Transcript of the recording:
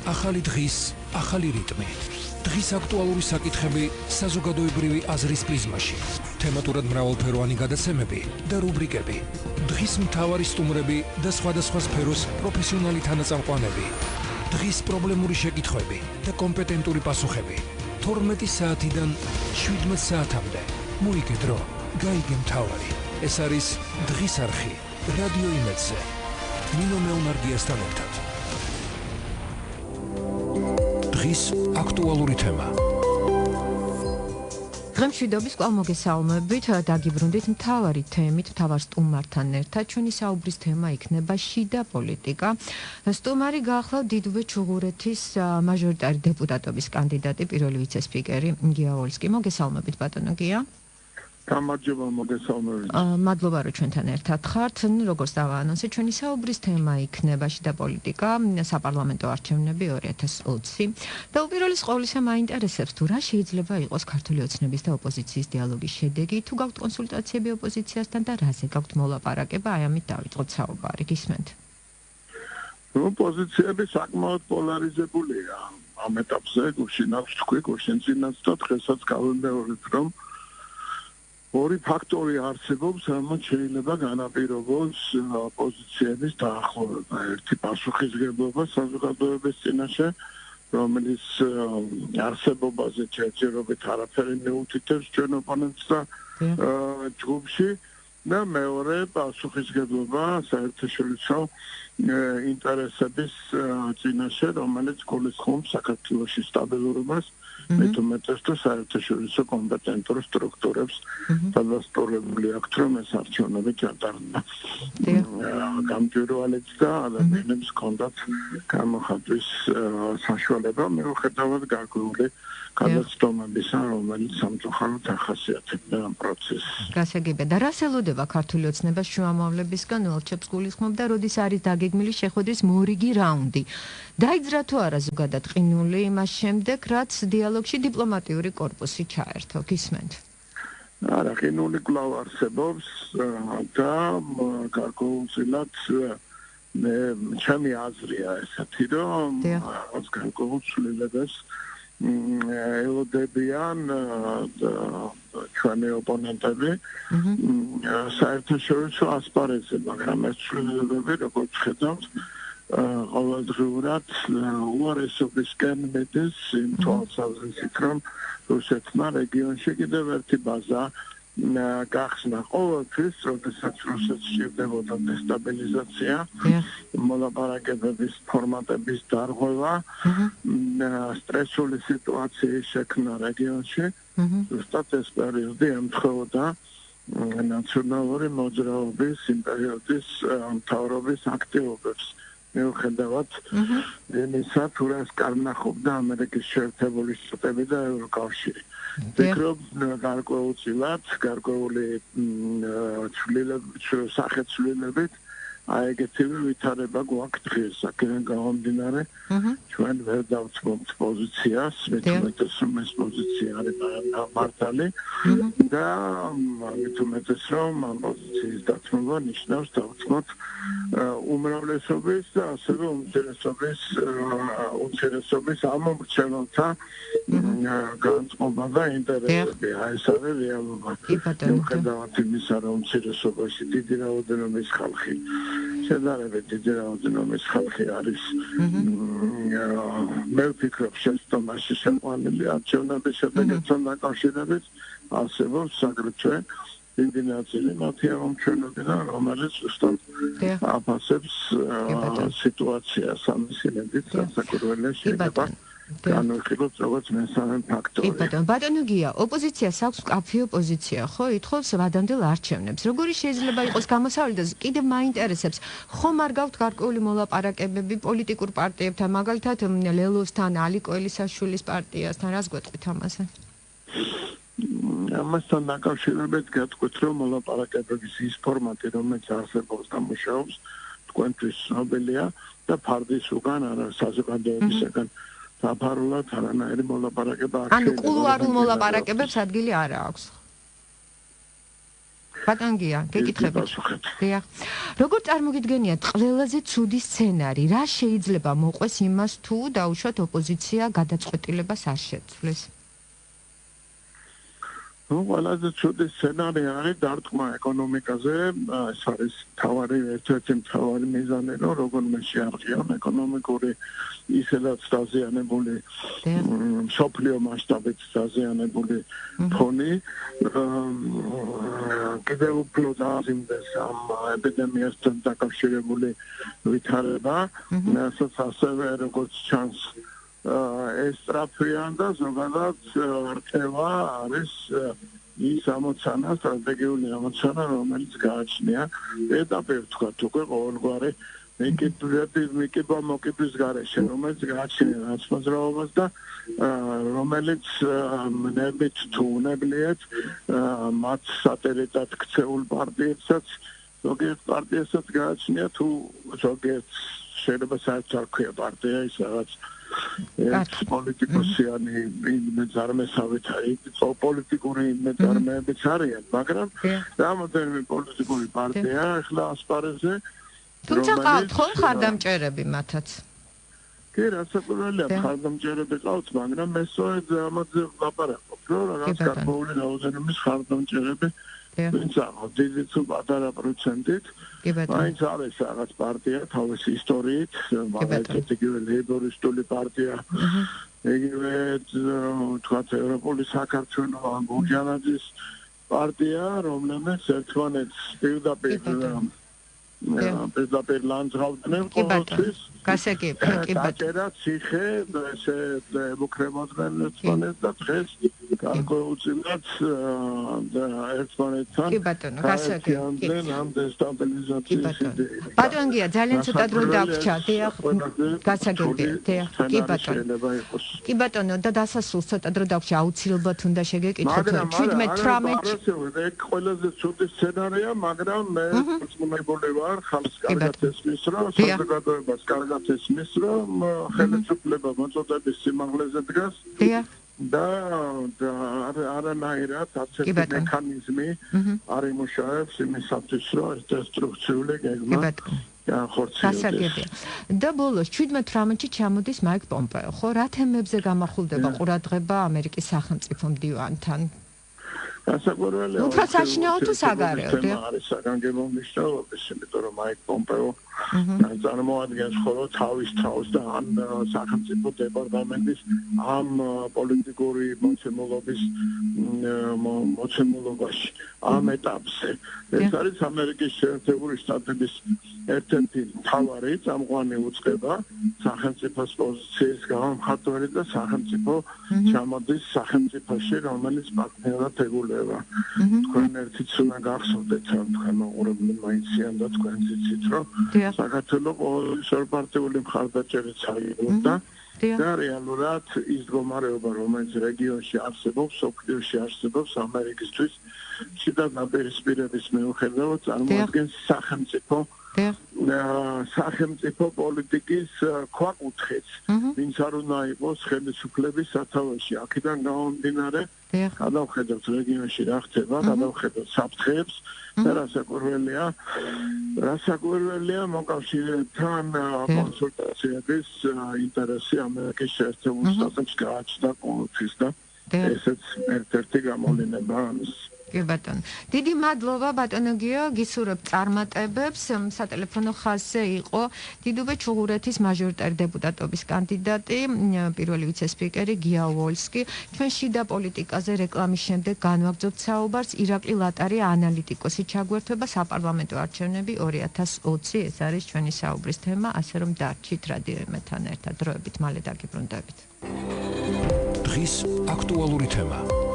ახალი დღის, ახალი რიტმი. დღის აქტუალური საკითხები საზოგადოებრივი აზრის პრიზმაში. თემატურად მრავალფეროვანი გადაცემები და რუბრიკები. დღის მთავარი სტუმრები და სხვადასხვა სფეროს პროფესიონალი თანაწამყვანები. დღის პრობლემური შეკითხვები და კომპეტენტური პასუხები. 12 საათიდან 17 საათამდე. მოიგე დრო, გაიგე მთავარი. ეს არის დღის არხი, რადიო იმედზე. ნინო მეუნარგიასთან ერთად. დღის აქტუალური თემა. დღემშვიდობის კვალ მოგესალმებით, დაგიბრუნდით მთავარი თემით, მთავარ სტუმართან ერთად. ჩვენი საუბრის თემა იქნება შიდა პოლიტიკა. სტუმარი გაახლავთ დიდუბე ჩუღურეთის მაჟორიტარი დეპუტატობის კანდიდატი, პირველი ვიცე-სპიკერი გია ვოლსკი. მოგესალმებით, ბატონო გია. გამარჯობა, მოგესალმებით. მადლობა, რომ ჩვენთან ერთად ხართ. როგორც დავაანონსე, ჩვენი საუბრის თემა იქნება შიდა პოლიტიკა, საპარლამენტო არჩევნები 2020. და უპირველეს ყოვლისა მაინტერესებს, თუ რა შეიძლება იყოს ქართული ოცნების და ოპოზიციის დიალოგის შედეგი, თუ გაქვთ კონსულტაციები ოპოზიციასთან და რაზე გაქვთ მოლაპარაკება, აი ამით დავიწყოთ საუბარი. გისმენთ? ოპოზიციები საკმაოდ პოლარიზებულია ამ ეტაპზე, გუშინ აქვს თქვი, გუშინ წინაც და დღესაც გავიმეორებ, რომ ორი ფაქტორი არსებობს, რამაც შეიძლება განაპირობოს ოპოზიციების დაახლოვება. ერთი პასუხისმგებლობა საზოგადოების წინაშე, რომელიც არსებობაზე ჯერჯერობით არაფერი მეუთითებს ჩვენ ოპონენტს და ჯგუფში და მეორე პასუხისმგებლობა საერთაშორისო ინტერესების წინაშე, რომელიც გულისხმობს საქართველოში სტაბილურობას, მეტუმეტეს და საერთაშორისო კომპეტენტურ სტრუქტურებს დადასტურებული აქვთ, რომ ეს არჩევნები ჩატარდება. გამჭვირვალეც და ადამიანებს ჰქონდათ გამოხატვის საშუალება, მიუხედავად გარკვეული გადაცდომებისა, რომელიც სამწუხაროდ ახასიათებდა ამ პროცესს. გასაგებია. და რას ელოდება ქართული ოცნებას შუამავლებისგან ელჩებს გულისხმობდა, როდის არის დაგეგმილი შეხვედრის მორიგი რაუნდი. დაიძრა თუ არა ზოგადად ყინული იმას შემდეგ, რაც დიალოგში დიპლომატიური კორპუსი ჩაერთო. გისმენთ? არა, ყინული კვლავ არსებობს და გარკვეულწილად ჩემი აზრია ესეთი, რომ რაღაც გარკვეულ ცვლილებას ელოდებიან ჩვენი ოპონენტები საერთაშორისო ასპარეზზე, მაგრამ ეს ცვლილებები, როგორც ხედავთ, ყოველდღიურად უარესობისკენ მიდის იმ თვალსაზრისით, რომ რუსეთმა რეგიონში კიდევ ერთი ბაზა გახსნა. ყოველთვის, როდესაც რუსეთს სჭირდებოდა დესტაბილიზაცია, მოლაპარაკებების ფორმატების დარღვევა, სტრესული სიტუაციის შექმნა რეგიონში, ზუსტად ეს პერიოდი ემთხვეოდა ნაციონალური მოძრაობის იმ პერიოდის მთავრობის აქტივობებს. მიუხედავად იმისა, თუ რას კარნახობდა ამერიკის შეერთებული შტატები და ევროკავშირი. ვფიქრობ, გარკვეულწილად, გარკვეული სახეცვლილებით აი ეგეთივე ვითარება გვაქვს დღეს, აქედან გამომდინარე, ჩვენ ვერ დავწმობთ პოზიციას, მეტუმეტეს რომ ეს პოზიცია არის მართალი და მეტუმეტეს რომ ამ პოზიციის დაცმობა ნიშნავს დავწმოთ უმრავლესობის და ასევე უმცირესობის ამომრჩეველთა განწყობა და ინტერესები. აი ეს არის რეალობა. მიუხედავად იმისა, რომ უმცირესობაში დიდი რაოდენობის ხალხი შედარებით დიდი რაოდენობის ხალხი არის მე ვფიქრობ შეცდომაში შეყვანილი არჩევნების შედეგებთან დაკავშირებით არსებობს აგრეთვე დიდი ნაწილი მათი ამომრჩეველებიდან, რომელიც ზუსტად აფასებს სიტუაციას ამის იმედით, რასაკვირველია შეიძლება განვიხილოთ როგორც მესამე ფაქტორი. ბატონო გია, ოპოზიციას აქვს მკაფიო პოზიცია, ხო? ითხოვს ვადამდელ არჩევნებს. როგორი შეიძლება იყოს გამოსავალი და კიდევ მაინტერესებს, ხომ არ გაქვთ გარკვეული მოლაპარაკებები პოლიტიკურ პარტიებთან, მაგალითად ლელოსთან, ალი კოელისაშვილის პარტიასთან, რას გვეტყვით ამაზე? ამასთან დაკავშირებით გეტყვით, რომ მოლაპარაკებების ის ფორმატი, რომელიც არსებობს და მუშაობს, თქვენთვის ცნობილია და ფარდის უგან არა საზოგადოებისგან დაფარულად არანაირი მოლაპარაკება არ შეიძლება. ანუ კულუარულ მოლაპარაკებებს ადგილი არ აქვს. ბატონ გია, გეკითხებით. დიახ. როგორ წარმოგიდგენიათ ყველაზე ცუდი სცენარი? რა შეიძლება მოყვეს იმას თუ დაუშვათ ოპოზიცია გადაწყვეტილებას არ შეცვლის? ყველაზე ცუდი სცენარი არის დარტყმა ეკონომიკაზე, ეს არის ერთ-ერთი მთავარი მიზანი, რომ როგორმე შეარყიონ ეკონომიკური ისედაც დაზიანებული მსოფლიო მასშტაბით დაზიანებული ფონი, კიდევ უფრო დააზიანდეს ამ ეპიდემიასთან დაკავშირებული ვითარება, ასევე როგორც ჩანს ეს სტრაფიან და ზოგადად რჩევა არის ის ამოცანა, სტრატეგიული ამოცანა, რომელიც გააჩნია ეტაპი ვთქვათ უკვე ყოველგვარი მიკიბა-მოკიბის გარეშე, რომელიც გააჩნია რაცმოძრაობას და რომელიც ნებით თუ უნებლიეთ მათ სატელიტად ქცეულ პარტიებსაც, ზოგიერთ პარტიასაც გააჩნია თუ ზოგიერთ შეიძლება საერთოდ არ ქვია პარტია ის რაღაც პოლიტიკოსიანი მეძარმესავით პოლიტიკური მეძარმეებიც არიან, მაგრამ რამოდენიმე პოლიტიკური პარტია ახლა ასპარეზზე თუმცა ყავთ ხო მხარდამჭერები მათაც? კი, რასაკვირველია, მხარდამჭერები ყავთ, მაგრამ მესოე ამაზე ვლაპარაკობ, რომ რაღაც გარკვეული რაოდენობის მხარდამჭერები ვინც აღარ დიდი თუ პატარა პროცენტით მაინც არის რაღაც პარტია თავისი ისტორიით, მაგალითად იგივე ლეიბორისტული პარტია, იგივე თქვათ ევროპული საქართველო ან გურჯანაძის პარტია, რომელმაც ერთმანეთს პირდაპირ ლანძღავდნენ ყოველთვის. გასაგებია, კი ბატონო. დაჭერა ციხე, ესე ემუქრებოდნენ ერთმანეთს და დღეს გარკვეულწილად ერთმანეთთან კი ბატონო, გასაგებია. ამ დესტაბილიზაციის იდეა. ბატონ გია, ძალიან ცოტა დრო დაგვრჩა, დიახ, გასაგებია, დიახ, კი ბატონო. კი ბატონო, და დასასრულს ცოტა დრო დაგვრჩა, აუცილებლად უნდა შეგეკითხოთ 17-18 ყველაზე ცუდი სცენარია, მაგრამ მე მოწმებული ვარ, ხალხს კარგად ესმის, რომ საზოგადოებას კარგად ესმის, რომ ხელისუფლება მოწოდების სიმაღლეზე დგას. დიახ. და არანაირად არცერთი მექანიზმი არ იმუშავებს იმისათვის, რომ ეს დესტრუქციული გეგმა გასაგებია. და ბოლოს 17-18-ში ჩამოდის მაიკ პომპეო, ხო? რა თემებზე გამახვილდება ყურადღება ამერიკის სახელმწიფო მდივანთან? გასაკვირველია. უფრო საშინაო თუ საგარეო? არის საგანგებო მნიშვნელობის, იმიტომ რომ მაიკ პომპეო წარმოადგენს ხოლო თავის თავს და ამ სახელმწიფო დეპარტამენტის ამ პოლიტიკური მოცემულობაში ამ ეტაპზე. ეს არის ამერიკის შეერთებული შტატების ერთ-ერთი მთავარი წამყვანი უწყება სახელმწიფოს პოზიციის გამომხატველი და სახელმწიფო ჩამოდის სახელმწიფოში, რომელიც პარტნიორად ეგულება. თქვენ ერთიც უნდა გახსოვდეთ, რომ თქვენ მაყურებელი მაინციან და თქვენ იცით, რომ საქართველოს ყოველი ორპარტიული მხარდაჭერით აიღებდა და რეალურად ის მდგომარეობა, რომელიც რეგიონში არსებობს, სოფლიოში არსებობს ამერიკისთვის, შიდა ნაპირისპირების მიუხედავად წარმოადგენს სახელმწიფო პოლიტიკის ქვაკუთხედს, ვინც არ უნდა იყოს ხელისუფლების სათავეში. აქედან გამომდინარე, გადავხედოთ რეგიონში რა ხდება, გადავხედოთ საფრთხეებს და რასაკვირველია მოკავშირეებთან კონსულტაციების ინტერესი ამერიკის შეერთებულ შტატებს გააჩნდა ყოველთვის და ესეც ერთ-ერთი გამოვლინება ამის. კი ბატონო. დიდი მადლობა ბატონო გიო, გისურვებ წარმატებებს. სატელეფონო ხაზზე იყო დიდუბე ჩუღურეთის მაჟორიტარი დეპუტატობის კანდიდატი, პირველი ვიცე-სპიკერი გია ვოლსკი. ჩვენ შიდა პოლიტიკაზე რეკლამის შემდეგ განვაგრძობთ საუბარს. ირაკლი ლატარია ანალიტიკოსი ჩაგვერთვება საპარლამენტო არჩევნები 2020. ეს არის ჩვენი საუბრის თემა, ასე რომ დარჩით რადიო ემეთან ერთად. დროებით მალე დაგიბრუნდებით. დღის აქტუალური თემა.